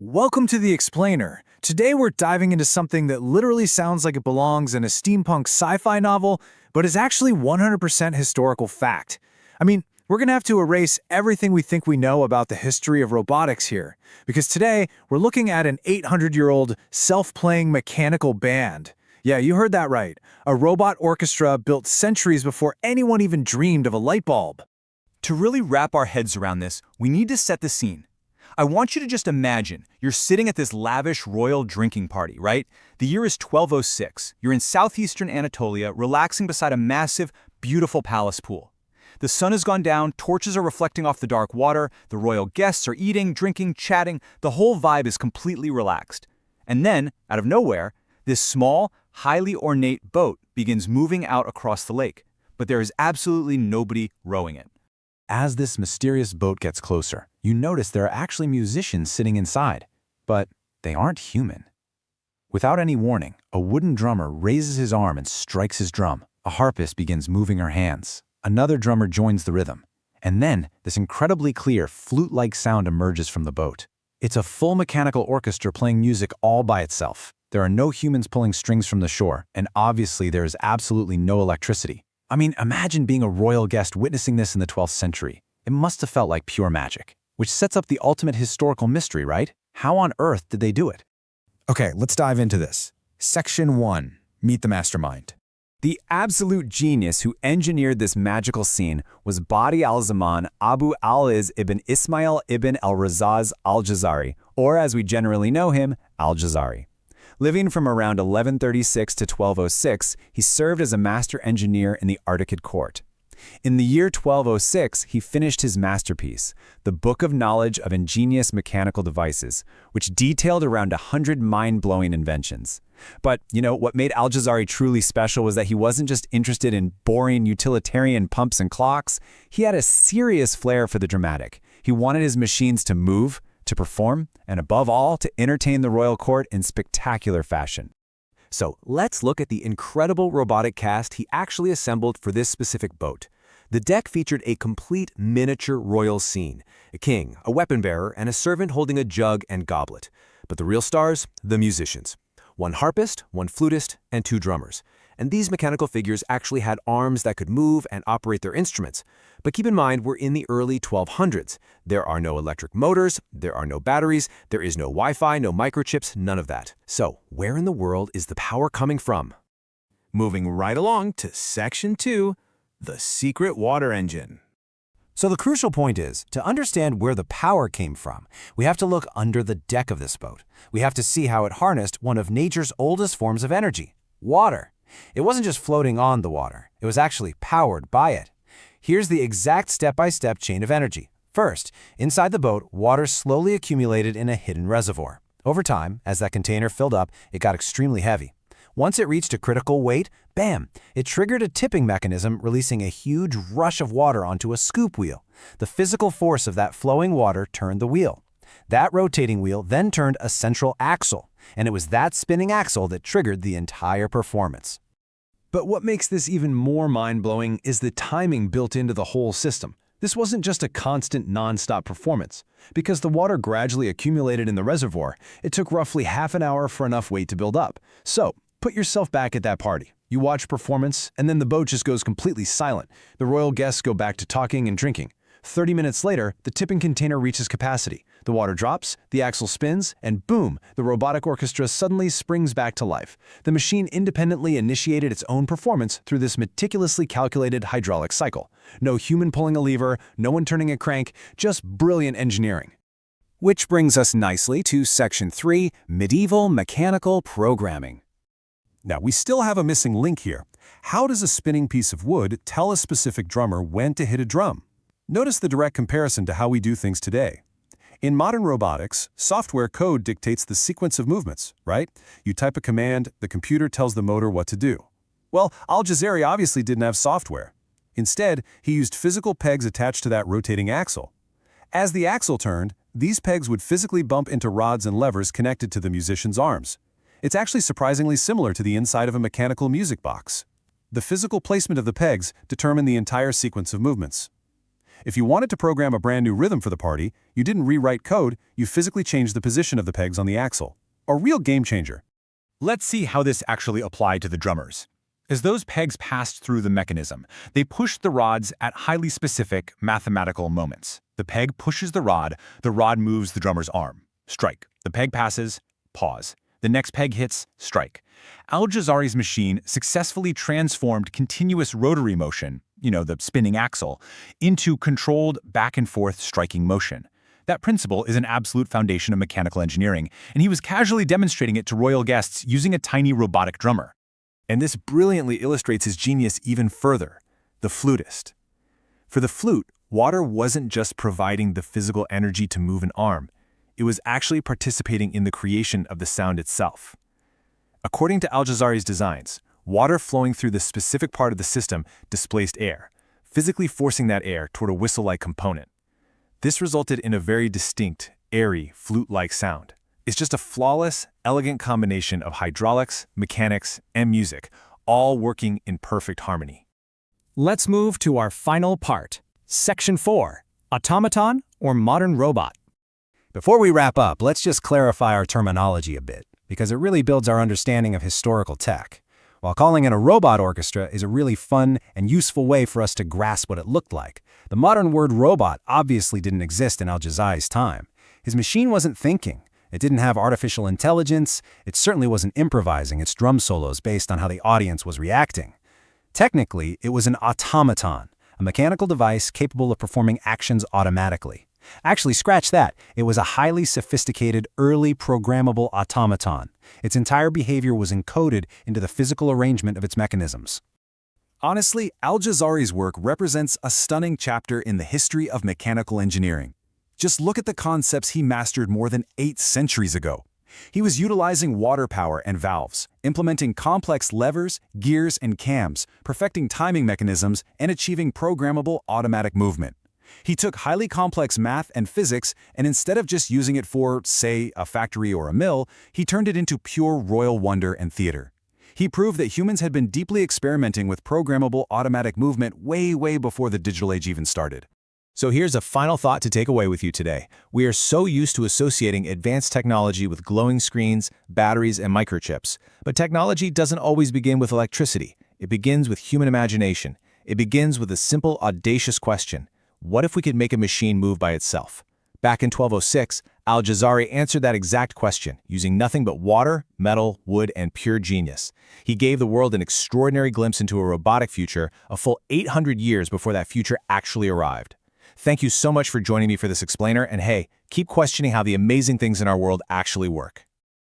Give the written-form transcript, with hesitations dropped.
Welcome to The Explainer. Today we're diving into something that literally sounds like it belongs in a steampunk sci-fi novel, but is actually 100% historical fact. We're going to have to erase everything we think we know about the history of robotics here, because today we're looking at an 800-year-old self-playing mechanical band. Yeah, you heard that right. A robot orchestra built centuries before anyone even dreamed of a light bulb. To really wrap our heads around this, we need to set the scene. I want you to just imagine you're sitting at this lavish royal drinking party, right? The year is 1206. You're in southeastern Anatolia, relaxing beside a massive, beautiful palace pool. The sun has gone down, torches are reflecting off the dark water, the royal guests are eating, drinking, chatting, the whole vibe is completely relaxed. And then, out of nowhere, this small, highly ornate boat begins moving out across the lake, but there is absolutely nobody rowing it. As this mysterious boat gets closer, you notice there are actually musicians sitting inside, but they aren't human. Without any warning, a wooden drummer raises his arm and strikes his drum. A harpist begins moving her hands. Another drummer joins the rhythm. And then, this incredibly clear, flute-like sound emerges from the boat. It's a full mechanical orchestra playing music all by itself. There are no humans pulling strings from the shore, and obviously there is absolutely no electricity. Imagine being a royal guest witnessing this in the 12th century. It must have felt like pure magic, which sets up the ultimate historical mystery, right? How on earth did they do it? Okay, let's dive into this. Section 1. Meet the mastermind. The absolute genius who engineered this magical scene was Badi al-Zaman Abu al-Iz ibn Ismail ibn al-Razaz al-Jazari, or as we generally know him, al-Jazari. Living from around 1136 to 1206, he served as a master engineer in the Arctic court. In the year 1206, he finished his masterpiece, the Book of Knowledge of Ingenious Mechanical Devices, which detailed around 100 mind-blowing inventions. But, what made al-Jazari truly special was that he wasn't just interested in boring utilitarian pumps and clocks. He had a serious flair for the dramatic. He wanted his machines to move, to perform, and above all, to entertain the royal court in spectacular fashion. So let's look at the incredible robotic cast he actually assembled for this specific boat. The deck featured a complete miniature royal scene, a king, a weapon bearer, and a servant holding a jug and goblet. But the real stars, the musicians. One harpist, one flutist, and two drummers. And these mechanical figures actually had arms that could move and operate their instruments. But keep in mind, we're in the early 1200s. There are no electric motors, there are no batteries, there is no Wi-Fi, no microchips, none of that. So, where in the world is the power coming from? Moving right along to Section 2, the secret water engine. So the crucial point is, to understand where the power came from, we have to look under the deck of this boat. We have to see how it harnessed one of nature's oldest forms of energy, water. It wasn't just floating on the water, it was actually powered by it. Here's the exact step-by-step chain of energy. First, inside the boat, water slowly accumulated in a hidden reservoir. Over time, as that container filled up, it got extremely heavy. Once it reached a critical weight, bam, it triggered a tipping mechanism, releasing a huge rush of water onto a scoop wheel. The physical force of that flowing water turned the wheel. That rotating wheel then turned a central axle, and it was that spinning axle that triggered the entire performance. But what makes this even more mind-blowing is the timing built into the whole system. This wasn't just a constant, non-stop performance. Because the water gradually accumulated in the reservoir, it took roughly half an hour for enough weight to build up. So, put yourself back at that party. You watch performance, and then the boat just goes completely silent. The royal guests go back to talking and drinking. 30 minutes later, the tipping container reaches capacity. The water drops, the axle spins, and boom, the robotic orchestra suddenly springs back to life. The machine independently initiated its own performance through this meticulously calculated hydraulic cycle. No human pulling a lever, no one turning a crank, just brilliant engineering. Which brings us nicely to Section 3, Medieval Mechanical Programming. Now, we still have a missing link here. How does a spinning piece of wood tell a specific drummer when to hit a drum? Notice the direct comparison to how we do things today. In modern robotics, software code dictates the sequence of movements, right? You type a command, the computer tells the motor what to do. Well, Al-Jazari obviously didn't have software. Instead, he used physical pegs attached to that rotating axle. As the axle turned, these pegs would physically bump into rods and levers connected to the musician's arms. It's actually surprisingly similar to the inside of a mechanical music box. The physical placement of the pegs determined the entire sequence of movements. If you wanted to program a brand new rhythm for the party, you didn't rewrite code, you physically changed the position of the pegs on the axle. A real game changer. Let's see how this actually applied to the drummers. As those pegs passed through the mechanism, they pushed the rods at highly specific mathematical moments. The peg pushes the rod moves the drummer's arm. Strike. The peg passes, pause. The next peg hits, strike. Al-Jazari's machine successfully transformed continuous rotary motion, the spinning axle, into controlled back-and-forth striking motion. That principle is an absolute foundation of mechanical engineering, and he was casually demonstrating it to royal guests using a tiny robotic drummer. And this brilliantly illustrates his genius even further. The flutist. For the flute, water wasn't just providing the physical energy to move an arm. It was actually participating in the creation of the sound itself. According to Al-Jazari's designs, water flowing through the specific part of the system displaced air, physically forcing that air toward a whistle-like component. This resulted in a very distinct, airy, flute-like sound. It's just a flawless, elegant combination of hydraulics, mechanics, and music, all working in perfect harmony. Let's move to our final part, Section 4, Automaton or Modern Robot. Before we wrap up, let's just clarify our terminology a bit, because it really builds our understanding of historical tech. While calling it a robot orchestra is a really fun and useful way for us to grasp what it looked like, the modern word robot obviously didn't exist in Al-Jazari's time. His machine wasn't thinking. It didn't have artificial intelligence. It certainly wasn't improvising its drum solos based on how the audience was reacting. Technically, it was an automaton, a mechanical device capable of performing actions automatically. Actually, scratch that. It was a highly sophisticated, early programmable automaton. Its entire behavior was encoded into the physical arrangement of its mechanisms. Honestly, Al-Jazari's work represents a stunning chapter in the history of mechanical engineering. Just look at the concepts he mastered more than 8 centuries ago. He was utilizing water power and valves, implementing complex levers, gears, and cams, perfecting timing mechanisms, and achieving programmable automatic movement. He took highly complex math and physics, and instead of just using it for, say, a factory or a mill, he turned it into pure royal wonder and theater. He proved that humans had been deeply experimenting with programmable automatic movement way before the digital age even started. So here's a final thought to take away with you today. We are so used to associating advanced technology with glowing screens, batteries, and microchips. But technology doesn't always begin with electricity. It begins with human imagination. It begins with a simple, audacious question. What if we could make a machine move by itself? Back in 1206, Al-Jazari answered that exact question, using nothing but water, metal, wood, and pure genius. He gave the world an extraordinary glimpse into a robotic future, a full 800 years before that future actually arrived. Thank you so much for joining me for this explainer, and hey, keep questioning how the amazing things in our world actually work.